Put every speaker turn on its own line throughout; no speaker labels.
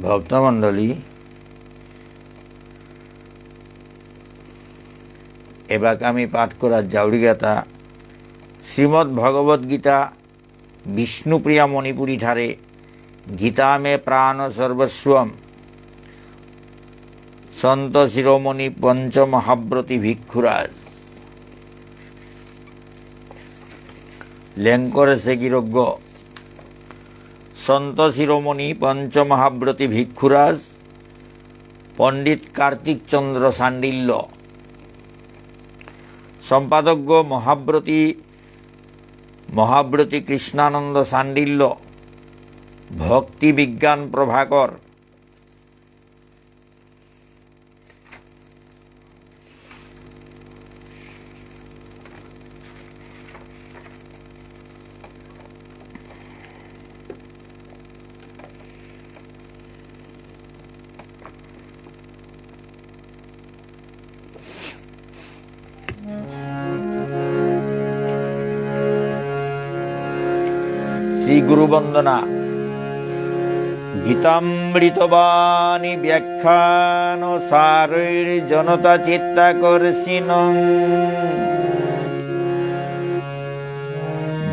ভক্তমণ্ডলী, এবার আমি পাঠ করার জাউড়িগাতা শ্রীমদ্ ভগবদ গীতা বিষ্ণুপ্রিয়া মণিপুরী ঠারে গীতা মে প্রাণ সর্বস্বম সন্ত শিরোমণি পঞ্চমহাব্রতী ভিক্ষুরাজ লেঙ্করে সেকিরজ্ঞ সন্ত শিরোমণি পঞ্চমহাব্রতী ভিক্ষুরাজ পণ্ডিত কার্তিক চন্দ্র সান্ডিল্য সম্পাদজ্ঞ মহাব্রতী কৃষ্ণানন্দ সান্ডিল্য ভক্তি বিজ্ঞান প্রভাকর শ্রী গুরু বন্দনা গীতামৃতবাণী ব্যাখ্যান সারৈর জনতা চিত্তাকর্ষিণং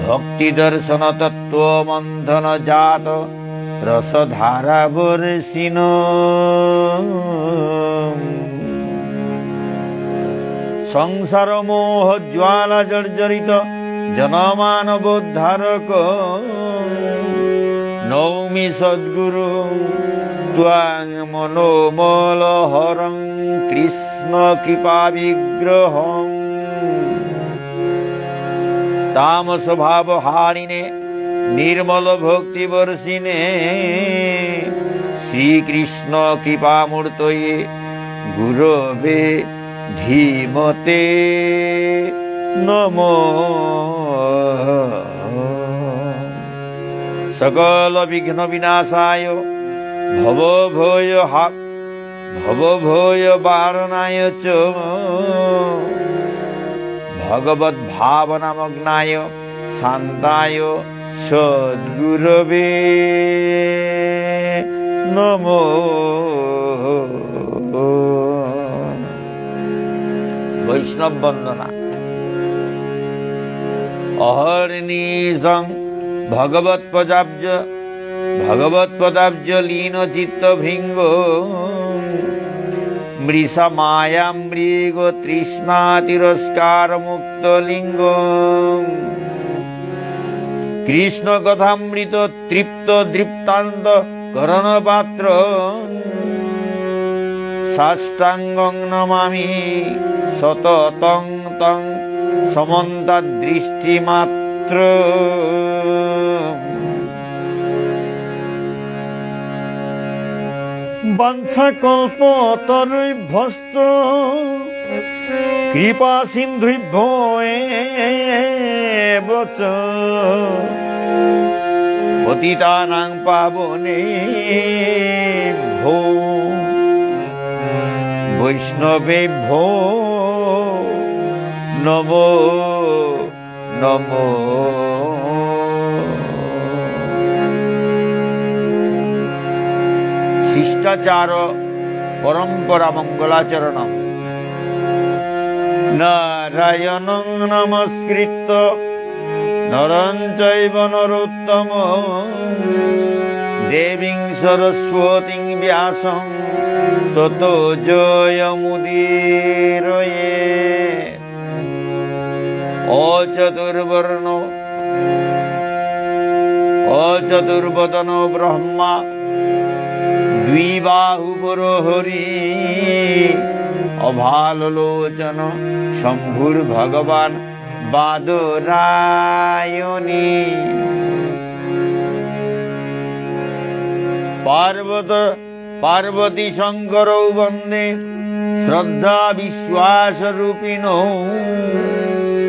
ভক্তি দর্শন তত্ত্ব মন্থন জাত রসধারা বর্ষিণ সংসার মোহ জ্বালা জর্জরিত জনমানবোদ্ধারক নৌমি সদ্গুরু ত্বাং মনোমল হরং কৃষ্ণ কৃপা বিগ্রহং তামস ভাব হারিণে নির্মল ভক্তি বর্ষিণে শ্রীকৃষ্ণ কৃপামূর্তয়ে গুরবে ধীমতে নমো সকল বিঘ্ন বিনাশায় ভবভয় বারণায় চ ভগবদ ভাবনামগ্নায় শান্তায় সদ্গুরবে নমো বৈষ্ণব বন্দনা অহর্নিশং ভগবৎপদাব্জ লীন চিত্ত ভৃঙ্গ মৃষা মায়া মৃগ তৃষ্ণা তিরস্কার মুক্ত লিঙ্গ কৃষ্ণ কথামৃত তৃপ্ত দৃপ্তান্ত করণ পাত্র সাষ্টাঙ্গং নমামি সততং তং সমন্তা দৃষ্টি মাত্র বাঞ্ছাকল্প তরৈভ্যশ্চ কৃপা সিন্ধুভ্যো এব চ পতিতানাং পাবনেভ্যো বৈষ্ণবেভ্যো নমো নমো শিষ্টাচার পরম্পরা মঙ্গলাচরণ নারায়ণং নমস্কৃত্য নরং চৈব নরোত্তমং দেবীং সরস্বতীং ব্যাসং ততো জয়মুদীরয়ে অচতুর্বদন ব্রহ্মা দ্বিবাহুবর হরি অভালোচন শম্ভুর ভগবান বাদরায়ণী পার্বতী শঙ্কর বন্দে শ্রদ্ধা বিশ্বাস রূপিণ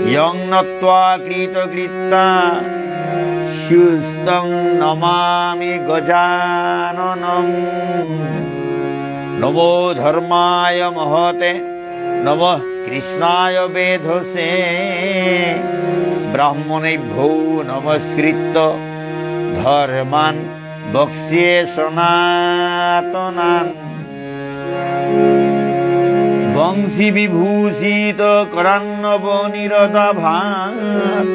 ইয়ং নত্বা কৃতকৃত্যা সুস্তং নমামি গজাননং নমো ধর্মায় মহতে নমঃ কৃষ্ণায় বেধসে ব্রাহ্মণেভ্যো নমস্কৃত্য ধর্মান বক্ষ্যে সনাতনান বংশী বিভূষিত করান্নব নিরতাভাত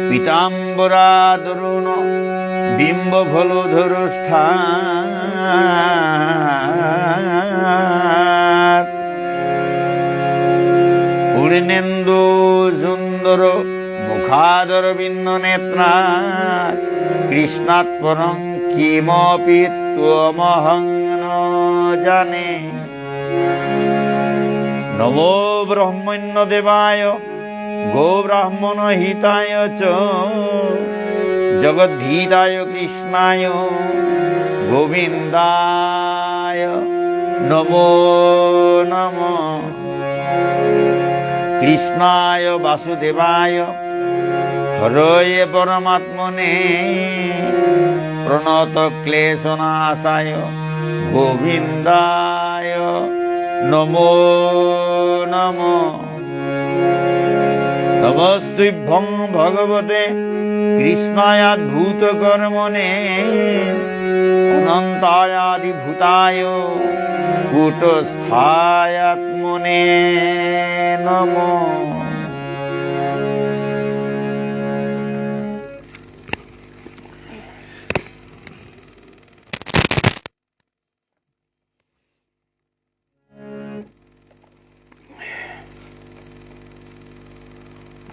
পীতাম্বরাদরুণ বিম্ব ফলধরষ্ঠাৎ পূর্ণেন্দু সুন্দর মুখাদরবিন্দ নেত্রাৎ কৃষ্ণাৎ পরং কিমপি ত্বমহং ন জানে। নমো ব্রহ্মণ্য দেবায় গো ব্রাহ্মণ হিতায় চ জগদ্ধিতায় কৃষ্ণায় গোবিন্দায় নমো নমঃ। কৃষ্ণায় বাসুদেবায় হরয়ে পরমাত্মনে প্রণত ক্লেশনাশায় গোবিন্দায় নমো নমঃ। নমস্তুভ্যং ভগবতে কৃষ্ণায়াদ্ভূত কর্মণে অনন্তায়াদিভূতায় কূটস্থায়াত্মনে নমঃ।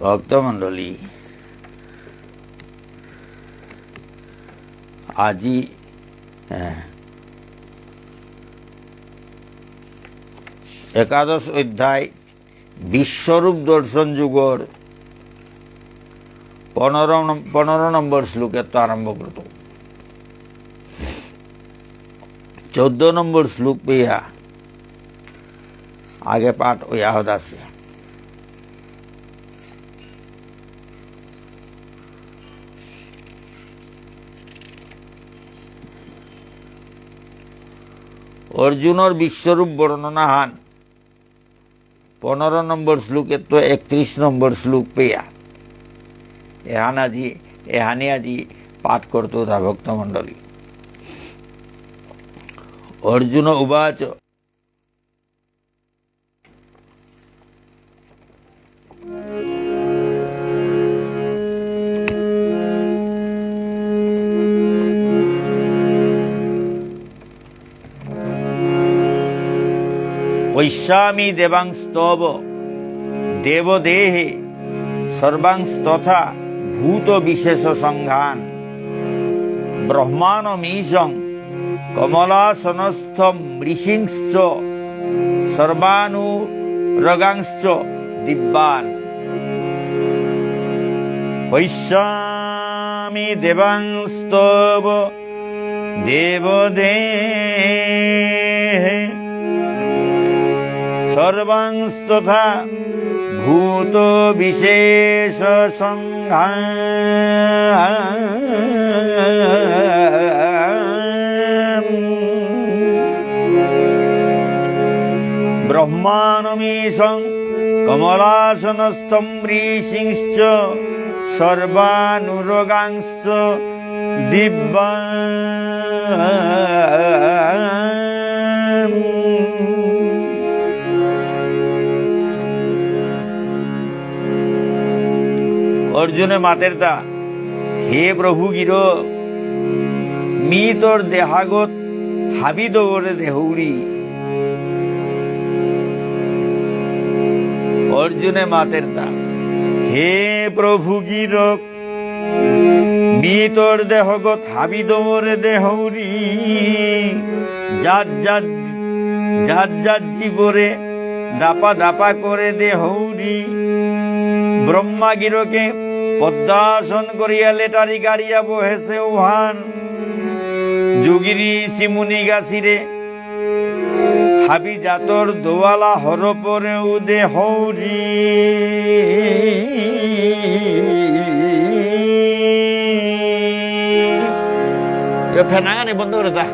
ভক্তমণ্ডলী, আজি একাদশ অধ্যায় বিশ্বরূপ দর্শন যুগর 15 নম্বর শ্লোকের তো আরম্ভ করত। 14 নম্বর শ্লোক পেয়া আগে পাঠ ওয়াহদ আছে। অর্জুনের বিশ্বরূপ বর্ণনা হান 15 নম্বর শ্লোকে তো 31 নম্বর শ্লোক পেয়া এহানি আজি পাঠ করতো তা ভক্তমণ্ডলী। অর্জুন উবাচ পৈষ্যামি দেবাংস্তব দেবদেহে সর্বাংস্তথা ভূত বিশেষ সংঘান ব্রহ্মানমীশং কমলাসনস্থম ঋষিংশ্চ সর্বানুরগাংশ্চ দিব্যান। পৈষ্যামি দেবাংস্তব দেবদেহে সর্বাংস্তথা ভূত বিশেষ সংঘান ব্রহ্মানমীশং কমলাসনস্থম ঋষিংশ্চ সর্বানুরগাংশ্চ দিব্যান। অর্জুনে মাতের তা হে প্রভু গির মি তোর দেহাগত হাবি দৌড়ে দেহৌরি। অর্জুনে মাতের তা হে প্রভু গির মি তোর দেহগত হাবি দৌড়ে দেহৌরি। যাত যাত জীবরে দাপা দাপা করে দেহৌরি। ব্রহ্মাগিরকে পদ্মাসন করিয়া লেটারি গাড়িয়া বহেছে উহান। যোগিরি শিমুনি গাছিরে হাবি জাতর দোয়ালা হর পরেও দেহৌরি। ফেনাগানি বন্ধ করে তা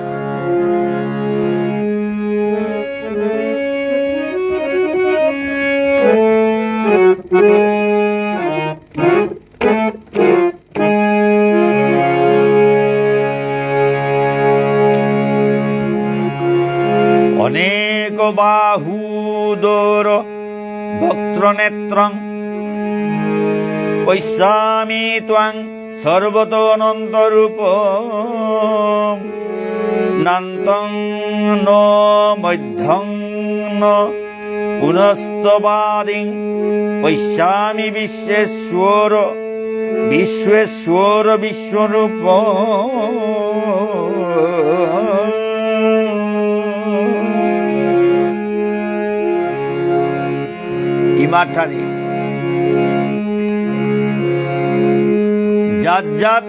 অনেক বাহুদর বক্ত্রনেত্রং পশ্যমি ত্বং সর্বত অনন্তরূপ নান্তং ন মধ্যং ন পুনস্তবাদিং পশ্যমি বিশ্বেশ্বর বিশ্বেশ্বর বিশ্বরূপ ইমাঠারে জাত জাত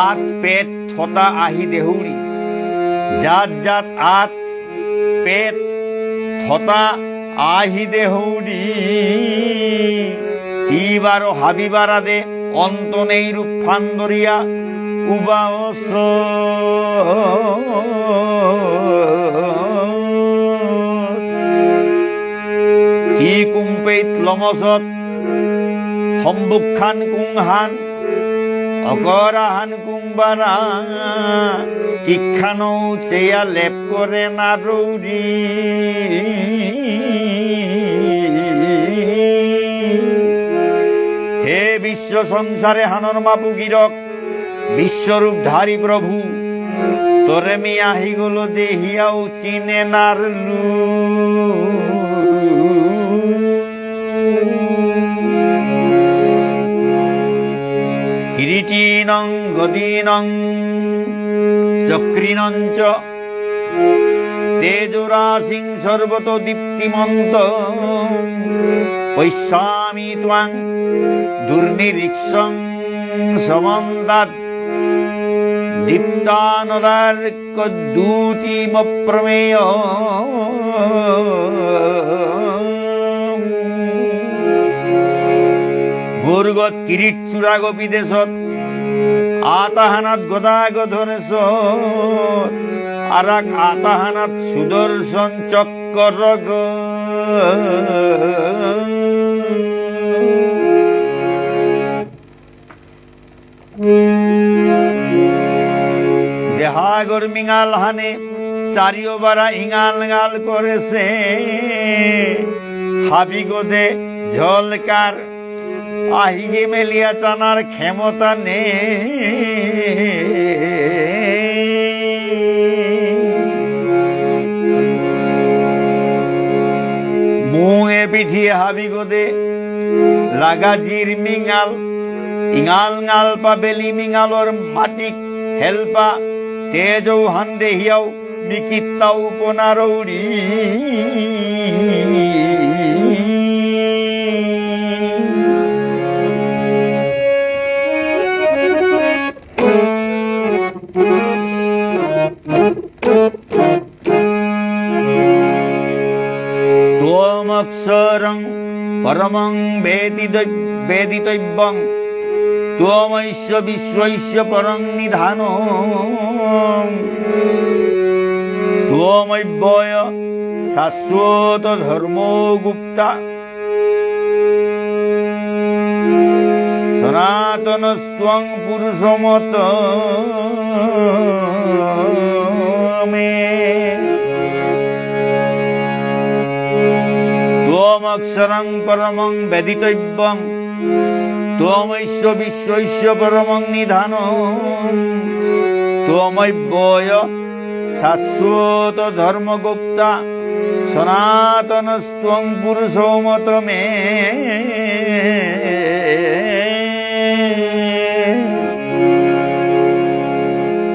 আত পেট থতা আহি দেহুরি জাত জাত আত পেট থতা আহি দেহুরি তিবারো হাবিবারা দে অন্ত নেই রূপফান্দরিয়া উবাস কি কুম্পেত লমসত সম্বুখান কুংহান অকরাহান কুংবারা কিখানৌ চেয়া লেপ করে না রৌরি হে বিশ্ব সংসারে হানর মাপু গিরক বিশ্বরূপধারী প্রভু তোরে মি আহি গল দেহিয়াও চিনে নারলু কিরীটিনং গদিনং চক্রিণঞ্চ তেজরাশিং সর্বত দীপ্তিমন্ত পশ্যমি ত্বং দুর্নিরীক্ষং সমন্তাৎ দীপ্তানলার্কদ্যুতিমপ্রমেয় ভোরগত কিরীট চূড়া গোপীদেশত আতাহানাত গদাগধরেশ আরাক আতাহানাত সুদর্শন চক্র দেহাগর মিঙাল হানে চারিওবারা ইঙাল গাল করেছে হাবিগদে ঝলকার আহিগে মেলিয়া চানার ক্ষমতা নে মুয়ে পিঠিয়ে হাবিগদে লাগাজির মিঙাল ইঙাল গাল পা বেলি মিঙালর মাটিক হেলপা তেজৌ হান দেহিয়াও নিকিত্তাও পোনারৌড়ি ত্বমক্ষরং পরমং বেদিতব্যং ত্বমৈশ্য বিশ্বৈশ্য পরং নিধানং ত্বমব্যয় শাশ্বত ধর্মো গুপ্তা সনাতনস্ত্বং পুরুষমত মে ত্বমক্ষরং পরমং বেদিতব্যং ত্বমৈশ্য বিশ্বৈশ্য পরমং নিধানং ত্বমব্যয় শাশ্বত ধর্মগুপ্তা সনাতনস্ত্বং পুরুষমত মে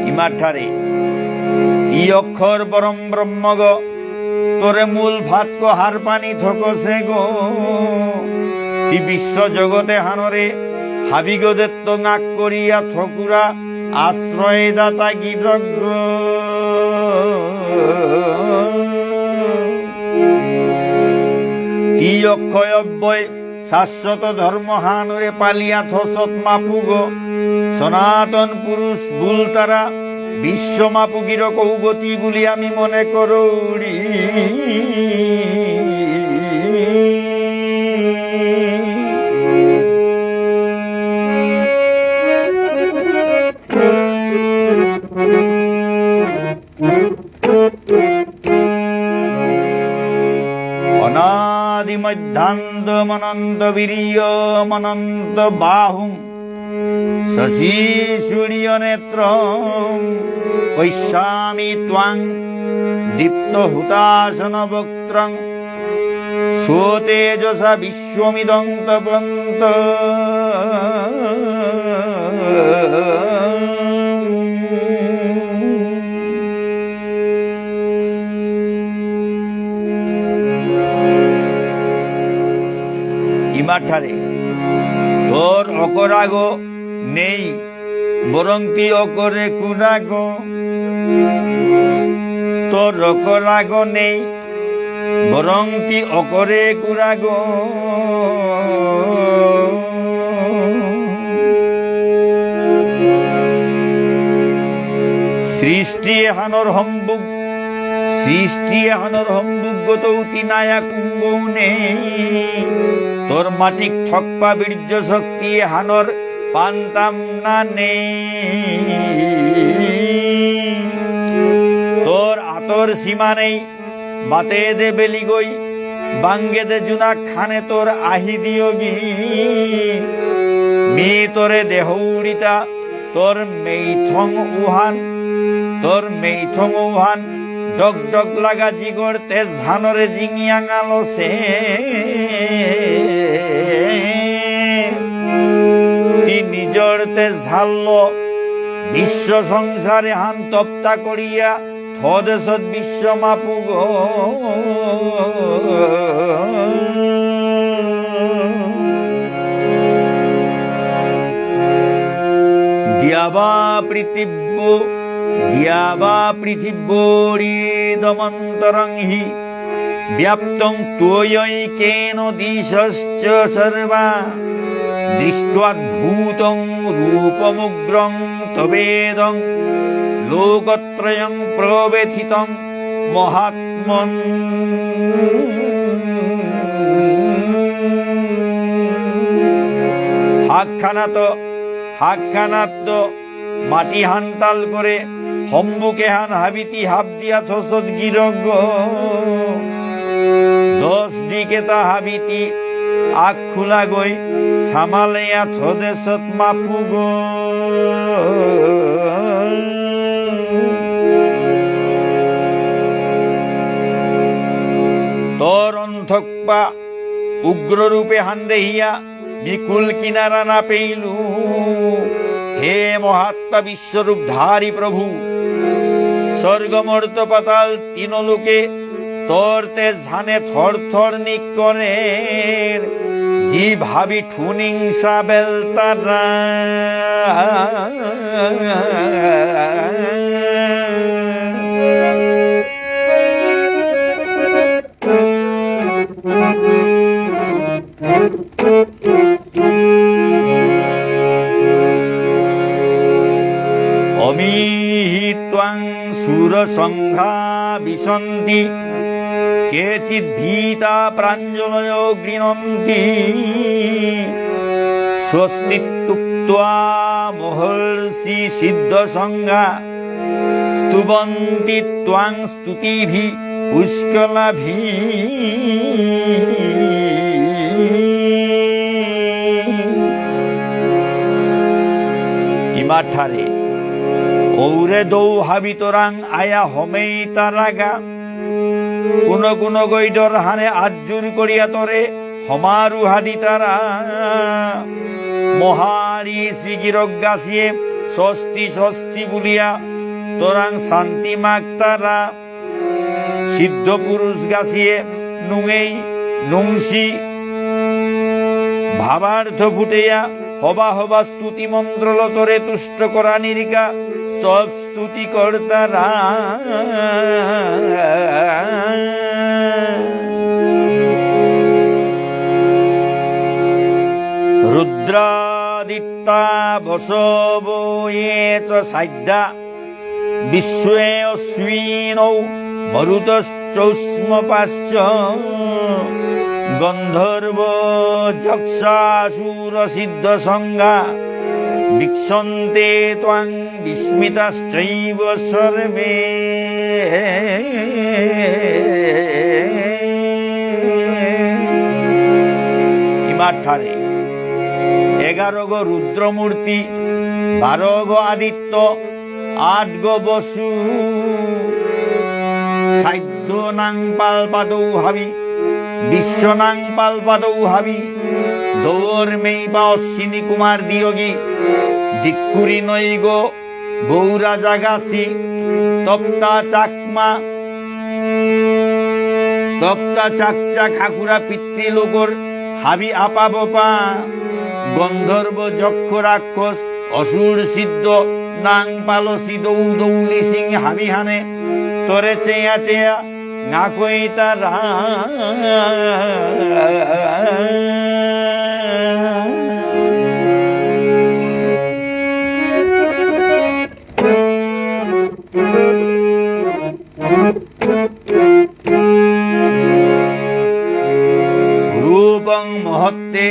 ইমাঠারে ই অক্ষর পরম ব্রহ্মগ তোরে মূল ভাত হার পানি থকসে গো তি বিশ্ব জগতে হানরে হাবিগদেত্ত নাক করিয়া থকুরা আশ্রয় দাতা গিরগ্র তি অক্ষয় অব্যয় শাশ্বত ধর্ম হানরে পালিয়া থসত মাপুগ সনাতন পুরুষ বুল তারা বিশ্ব মাপু গির কৌগতি বলি আমি মনে করি
Thank you.
মধ্যান্তমনন্ত বীর্যমনন্ত বাহুং শশী সূর্য নেত্রং পৈষ্যামি ত্বাং দীপ্ত হুতাসন বক্ত্রং স্বতেজসা বিশ্বমিদং তপন্ত ইমাঠারে তোর অকরাগ নেই বরং তি অকরে কুরাগ, তোর অকরাগ নেই বরং তি অকরে কুরাগ। সৃষ্টি হানর হম্বুক সৃষ্টি হানর হম্বুগতৌতি নায়া কুম্বৌ নেই, তোর মাটিক ঠকপা বীর্য শক্তি হানর পান্তাম না নেই। তোর আতর সীমা নেই বাতে দে বেলি গই, বাঙ্গে দে জুনা খানে তোর আহি দিয়োগি। মি তোরে দেহৌড়িতা তোর মেইথং উহান, তোর মেইথং উহান ডগ ডগ লাগা জিগর তেজ ঝানরে জিঙিয়াঙাল সে। নিজর তেজ ঝাল্ল বিশ্ব সংসারে হান তপ্তা করিয়া থদেশত বিশ্ব মাপুগ। দিয়াবা পৃথিব্যরিদমন্তরং হি ব্যাপ্তং ত্বয়ৈকেন দিশশ্চ সর্বা। দৃष्ट्वाद्भूतं रूपमुग्रं तवेदं लोकत्रयं प्रव्यथितं महात्मन्। হাকখানাত মাটি হানতাল করে হম্বুকে হান হাবিতি হাব দিয়া থসত গিরগ। 10 দিকে তা হাবিতি আখ খোলা গই সামালেয়া থদেশত মাপুগ। তোর অন্ধকপা উগ্ররূপে হান্দেহিয়া বিকুল কিনারা না পেইলু। হে মহাত্মা বিশ্বরূপ ধারী প্রভু, স্বর্গমর্ত পাতাল তিনলোকে তোর তেজ ঝানে থর থর নিকরের। জি ভাবি ঠুনিংসা বেলতারা অমিহিত্বাং সুরসংঘা বিশন্তি কেচিৎ ভীতা প্রাঞ্জলয় গৃণন্তি। স্বস্তিত্যুক্ত্বা মহর্ষি সিদ্ধসংঘা স্তুবন্তি ত্বাং স্তুতিভি পুষ্কলাভি। ইমাঠারে ঔরে দৌ হাবিতরাং আয়া হমেই তারাগা। কোন কোন গৈডর হানে আজুর করিয়া তরে হমারু হাদি তারা। মহারি শিগিরক গাছিয়ে স্বস্তি স্বস্তি বলিয়া তোরাং শান্তি মাগ তারা। সিদ্ধ পুরুষ গাছিয়ে নুঙেই নুংসি ভাবার্থ ফুটেয়া হবা হবা স্তুতি মন্ত্রল তোরে তুষ্ট করা নিরিকা সব স্তুতি কর্তারা। রুদ্রাদিত্যা বসবয়ে চ সাধ্যা বিশ্বে অশ্বিনৌ মরুতশ্চৌষ্মপাশ্চ। গন্ধর্ব যক্ষাসুর সিদ্ধ সংজ্ঞা বিক্ষন্তে ত্বাং বিস্মিতাশ্চৈব সর্বে। ইমাঠারে 11 গো রুদ্রমূর্তি, 12 গো আদিত্য, 8 গো বসু, সাধ্য নাং পাল পাদৌ হাবি, বিশ্ব নাং পাল পাদৌ হাবি, দৌর মেই বা অশ্বিনী কুমার দিয়োগী, দিক্কুরি নৈ গো গৌরা জাগাসি, তপ্তা চাকমা, তপ্তা চাকচা খাকুরা পিতৃলোকর হাবি আপা বপা, গন্ধর্ব যক্ষ রাক্ষস অসুর সিদ্ধ নাং পালসি দৌ দৌলি সিং হাবি হানে, তোরে চেয়া চেয়া না কই তারা। রূপং মহত্তে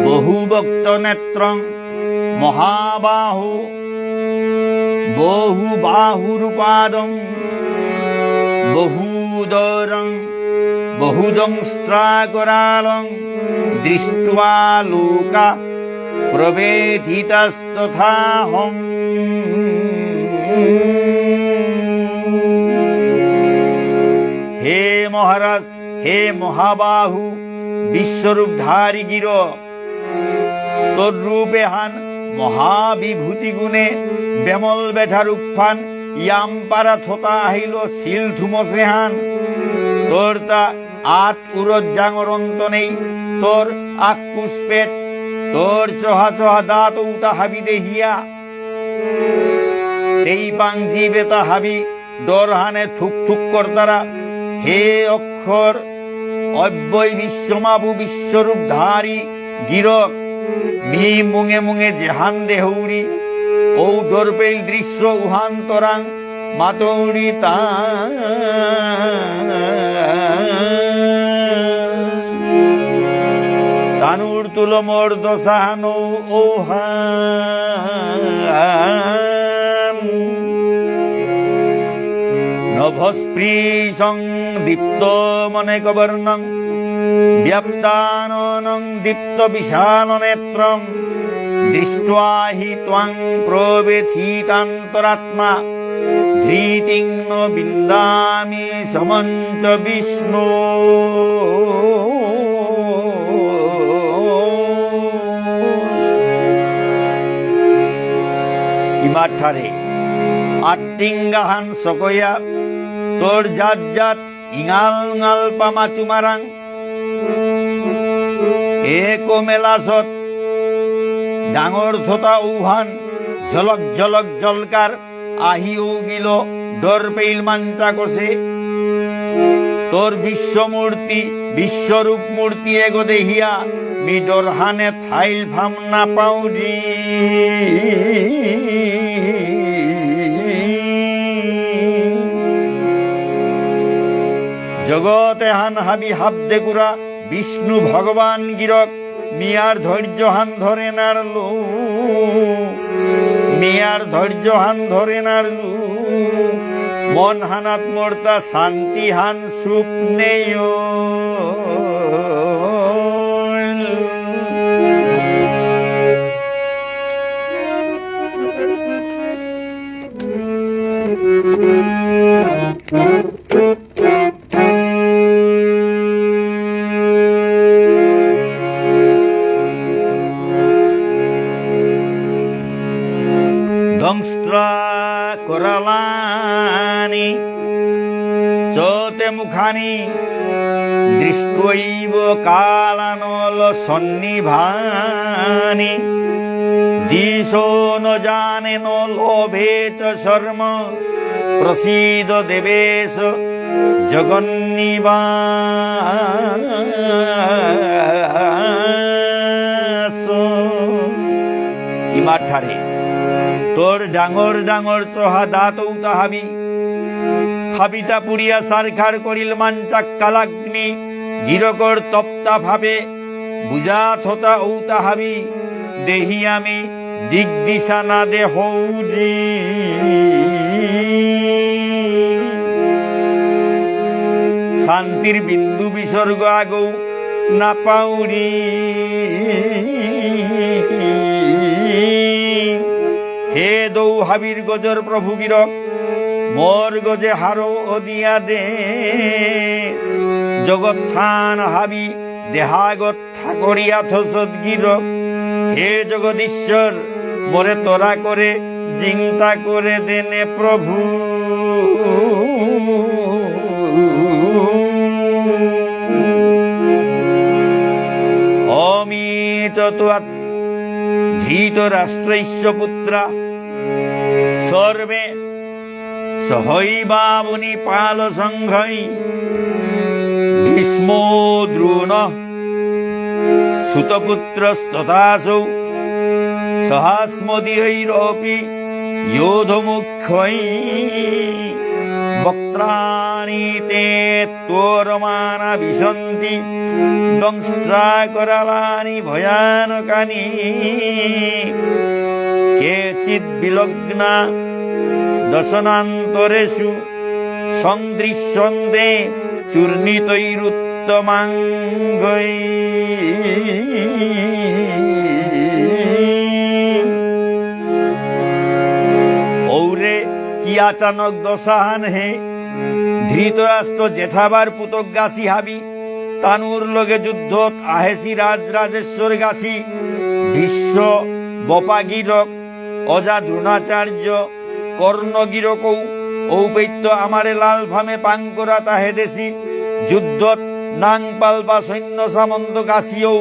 বহুভক্ত নেত্রং, মহাবাহু বহুবাহুরূপাদং, বহুদরং বহুদংস্ত্রাকরালং, দৃष्ट्वा লোকা প্রবেদিতস্তথাহং। হে মহারাজ, হে মহাবাহু বিশ্বরূপধারী গির, তোর রূপে হান মহাবিভূতি গুণে বেমল বেঠার উৎফান, ইয়াম পারা থতা আহিল শিল থুমসে হান। তোর তা আট উরজ জাঙর অন্ত নেই, তোর আকুশ পেট, তোর চহা চহা দাঁত উতা হাবি দেহিয়া, তেই পাং জীবে তা হাবি ডর হানে থুক থুক কর্তারা। হে অক্ষর অব্যয় বিশ্বমাবু বিশ্বরূপধারী গিরক, মি মুঙে মুঙে জেহান দেহৌরি, ও ডরপেল দৃশ্য উহান্তরাং মাতৌরি তা। তানুর তুল মোর দশানো ওহা, নভস্পৃশং দীপ্ত মনে কবর্ণং, ব্যাপ্তাননং দীপ্ত বিশাল নেত্রং, দৃष्ट्वा হি ত্বং প্রবেথিতান্তরাত্মা, ধৃতিং ন বিন্দামি সমঞ্চ বিষ্ণু। ইমাঠারে আট্টিঙ্গাহান সকয়া, তোর জাত জাত ইঙাল ঙাল পামা চুমারাং, এক মেলাসত ডাঙর থতা উহান, ঝলক ঝলক জলকার আহিও গিল ডর পেইল মাঞ্চা কষে। তোর বিশ্বমূর্তি বিশ্বরূপ মূর্তি এগো দেহিয়া, মি ডর হানে থাইল ফাম না পাউরি। জগতে হান হাবি হাব দেকুরা বিষ্ণু ভগবান গিরক, মিয়ার ধৈর্য হান ধরে নাড়লু, মিয়ার ধৈর্য হান ধরে নাড়লু, মন হানাত মর্তা শান্তি হান সুখ নেই। দংস্ত্রা করালানি চতে মুখানি, দৃষ্টৈব কালানল সন্নিভানি, দিশো ন জানে ন লোভে চ শর্ম, প্রসীদ দেবেশ জগন্নিবাস। ইমাঠারে তোর ডাঙর ডাঙর চহা দাঁত উতা হাবি, হাবিটা পুড়িয়া সারখার করিল মাঞ্চাক্কালাগ্নি, গিরকর তপ্তা ভাবে বুঝা থতা ঔতা হাবি, দেহি আমি দিক দিশা না দেহৌরি। শান্তির বিন্দু বিসর্গ আগৌ না পাউরি। হে দৌ হাবির গজর প্রভু গিরক, মোর গজে হারো অদিয়া দে। জগৎথান হাবি দেহাগত ঠাকরিয়া থসত গিরক। হে জগদীশ্বর, মোরে তোরা করে জিংতা করে দেনে প্রভু। অমি চতুয়াত ধৃতরাষ্ট্রৈস্য পুত্রা সর্বে সহৈবাবুনি পাল সংঘৈ। ভীষ্মো দ্রোণ সুতপুত্রস্তথাসৌ সহাস্মদীয়ৈরপি যোধমুখ্যৈ। বক্ত্রাণি তে তোরমানা বিশন্তি দংষ্ট্রাকরালানি ভয়ানকানি। কেচিৎ বিলগ্না দশনান্তরেষু সংদৃশ্যন্তে চূর্ণিতৈরুত্তমাঙ্গৈ। ঔরে কি আচানক দশাহান হে। ধৃতরাষ্ট্র জেঠাবার পুতক গাছি হাবি তানুর লগে যুদ্ধত আহেসি রাজরাজেশ্বর গাছি। ভীষ্ম বপাগিরক অজা দ্রোণাচার্য কর্ণগিরকৌ ঔপৈত্য আমারে লাল ভামে পাঙ্করা তাহে দেশি। যুদ্ধত নাং পালবা সৈন্য সামন্ত গাছিও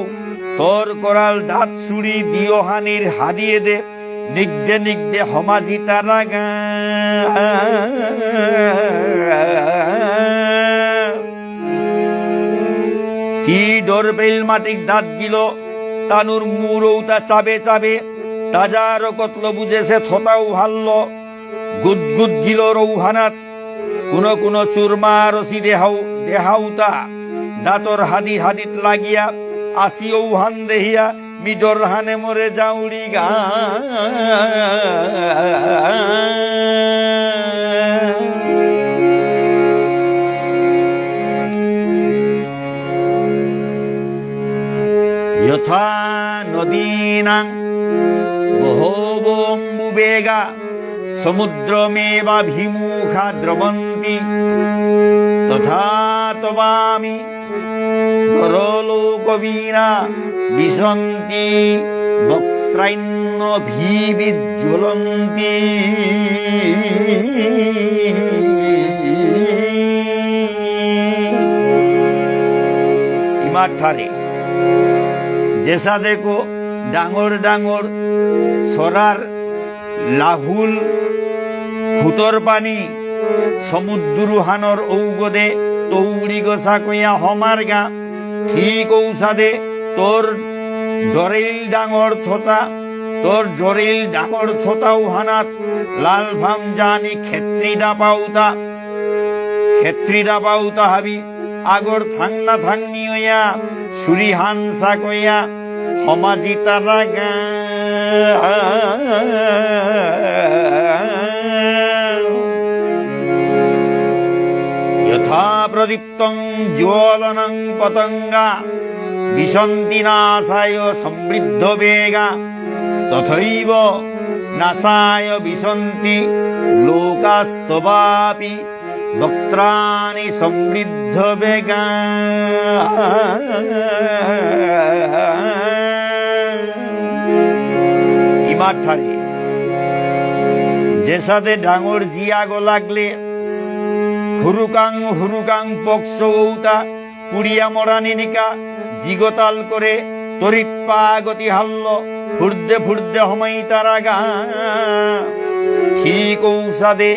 তোর করাল দাঁত ছুড়ি দিও হানির হাদিয়ে দে। নিগ্ধে নিগ্ধে হমাজি তারা গা। তি ডর পেল মাটিক দাঁত গিল তানুর মুরৌতা চাবে চাবে। তাজার কতল বুঝেছে থতাও ভাল্ল গুদগুদ গিল রৌহানাত। কোন কোন চুরমা রসি দেহাউতা দাঁতর হাদি হাদিত লাগিয়া। আসি ঔহান দেহিয়া মিডর হানে মরে যাউড়ি গা। যথা নদীনাং বহবম্বুবেগা সমুদ্রমেবাভিমুখা দ্রবন্তি। তথা তবামি নরলোকবীরা বিশন্তি বক্ত্রান্যভিবিজ্জ্বলন্তি। ইমাঠারে যেসা দেখো ডাঙর ডাঙর সরার লাহুল হুতর পানি সমুদ্রুহানর ঔগদে তৌড়ি গসা কইয়া হমার গা। ঠিক ঔষাদে তোর ডরেল ডাঙর থতা তোর ডরেল ডাঙর থতা উহানাত লাল ভাম জানি ক্ষেত্রিদা পাউতা হাবি। আগর থাংনা থাংনি হইয়া সুরি হানসা কইয়া হমাজি তারা গা। যথা প্রদীপ্তং জ্বলনং পতঙ্গা বিশন্তি নাশায় সমৃদ্ধ বেগা। তথৈব নাশায় বিশন্তি লোকাস্তবাপি বক্ত্রাণি সমৃদ্ধ বেগা। ইমাঠারে যেসাদে ডাঙর জিয়াগো লাগলে হুরুকাং হুরুকাং পক্ষ ঔতা পুড়িয়া মরানিনিকা জিগতাল করে তরিত পা গতি হাল্ল ফুর্দে ফুর্দে হমাই তারা গা। ঠিক ঔষাদে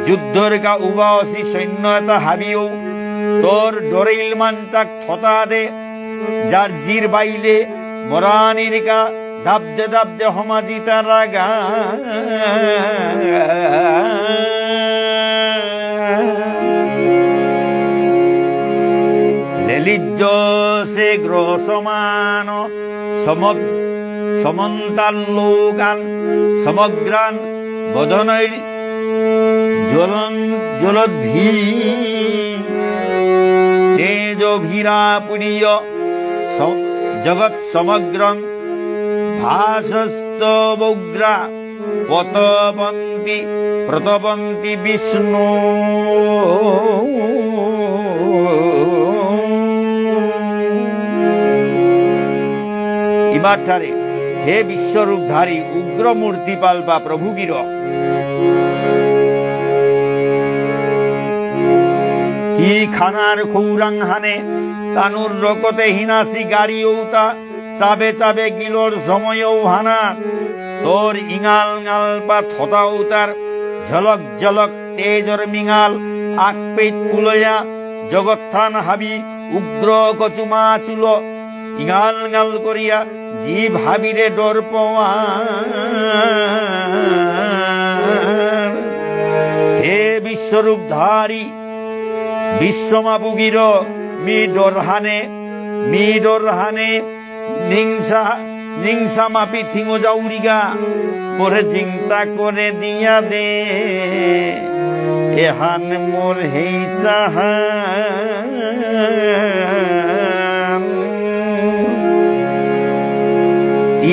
যুদ্ধর গা উবাসী সৈন্যতা হাবিও তোর ডরেইল মানচাক থতা দে। যার জির বাইলে মরানিনিকা দাবদে দাবদে হমাজি তারা গা। লেলিজ্জ সে গ্রহ সমান সমন্তাল্লোকান সমগ্রান বদনৈর জলদ্ভি তেজভীরা পুরীয় জগৎ সমগ্রং ভাসস্তবগ্রা প্রতপন্তি বিষ্ণু। ইমাঠারে হে বিশ্বরূপধারী উগ্র মূর্তিপাল বা প্রভুগির কি খানার খৌরাং হানে তানুর রকতে হিনাসি গাড়ি ঔতা চাবে চাবে গিলোর সময়ও হানা তোর ইঙাল গাল বা থতা ঔতার ঝলক ঝলক তেজর মিঙাল আকপেত পুলয়া জগত্থান হাবি উগ্র কচুমা চুল ইঙাল গাল করিয়া জীব হাবিরে ডর পাওয়া। হে বিশ্বরূপধারী বিশ্বমাপুগির মি ডরহানে নিংসা মাপি থিঙো যাউরিগা মোরে চিন্তা করে দিয়া দে এহান মোর হেই চাহা।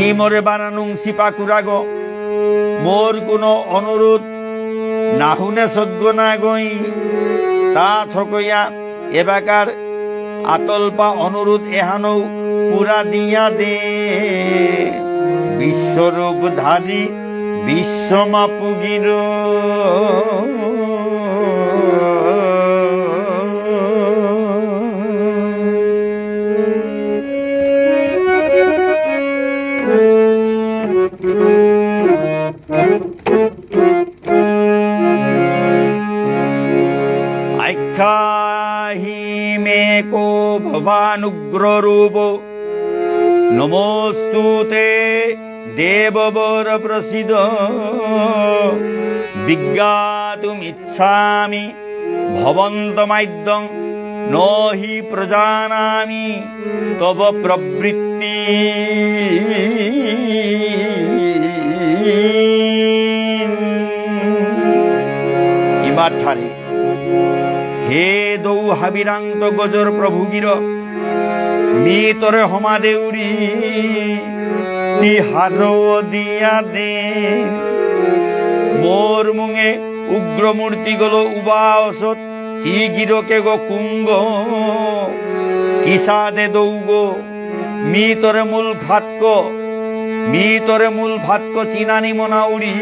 ই মোরে বানানুং সিপাকুরাগ মোর কোনো অনুরোধ নাহুনে সদ্য না গই তা থকইয়া এবাকার আতল্পা অনুরোধ এহানও পুরা দিয়া দে বিশ্বরূপধারী বিশ্বমাপুগির। আখ্যাহি মে কো ভবানুগ্র রূপ নমস্তুতে দেববর প্রসিদ বিজ্ঞাতুমিচ্ছামি ভবন্তমাদ্যং নহি প্রজানামি তব প্রবৃত্তি। ইমাঠারে হে দৌ হাবিরান্ত গজর প্রভুগির মি তরে হমা দেউরি তিহার দিয়া দে মোর মুঙে উগ্র মূর্তি গলো উবা অসত কি গিরকে গো কুঙ্গ কিসা দে দৌগ মি তরে মূল ভাতক চিনানি মনাউরি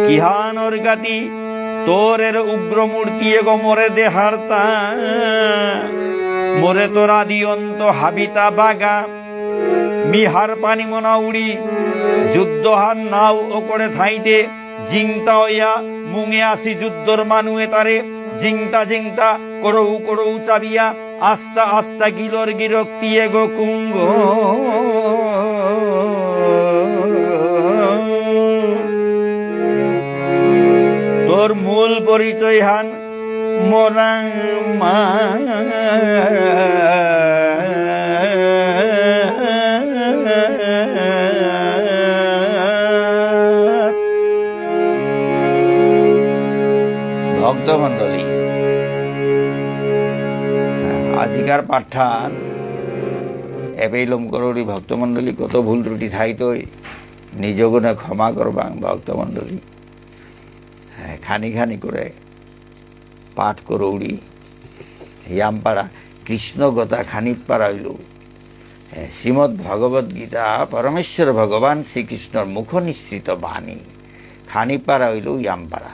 কিহানর গাতি তোরের উগ্র মূর্তি এগো মোরে দেহারতা মোরে তোর আদি অন্ত হাবিতা বাগা মিহার পানি মনা উড়ি যুদ্ধহার নাও ও করে থাইতে জিংতা হইয়া মুঙে আসি যুদ্ধর মানুয়ে তারে জিংতা করৌ চাবিয়া আস্তা গিলর গিরক্তি এগো কুঙ্গ। তোর মূল পরিচয় হান মোরাং মা ভক্তমণ্ডলী আজিকার পাঠান এবেইলম করোরি ভক্তমণ্ডলী কত ভুল ত্রুটি থাইতই নিজ গুণে ক্ষমা করবাং ভক্তমণ্ডলী খানি করে পাঠ করৌড়ি ইয়ামপাড়া কৃষ্ণগতা খানি পাড়াইল শ্রীমদ্ ভগবত গীতা পরমেশ্বর ভগবান শ্রীকৃষ্ণর মুখ নিঃসৃত বাণী খানি পাড়াইল ইয়ামপাড়া।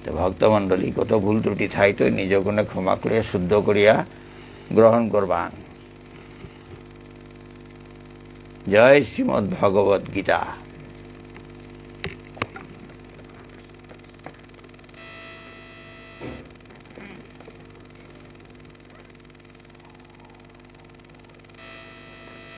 তো ভক্তমণ্ডলী কত ভুল ত্রুটি থাইতো নিজ গুণে ক্ষমা করিয়া শুদ্ধ করিয়া গ্রহণ করবাং। জয় শ্রীমদ্ ভগবত গীতা।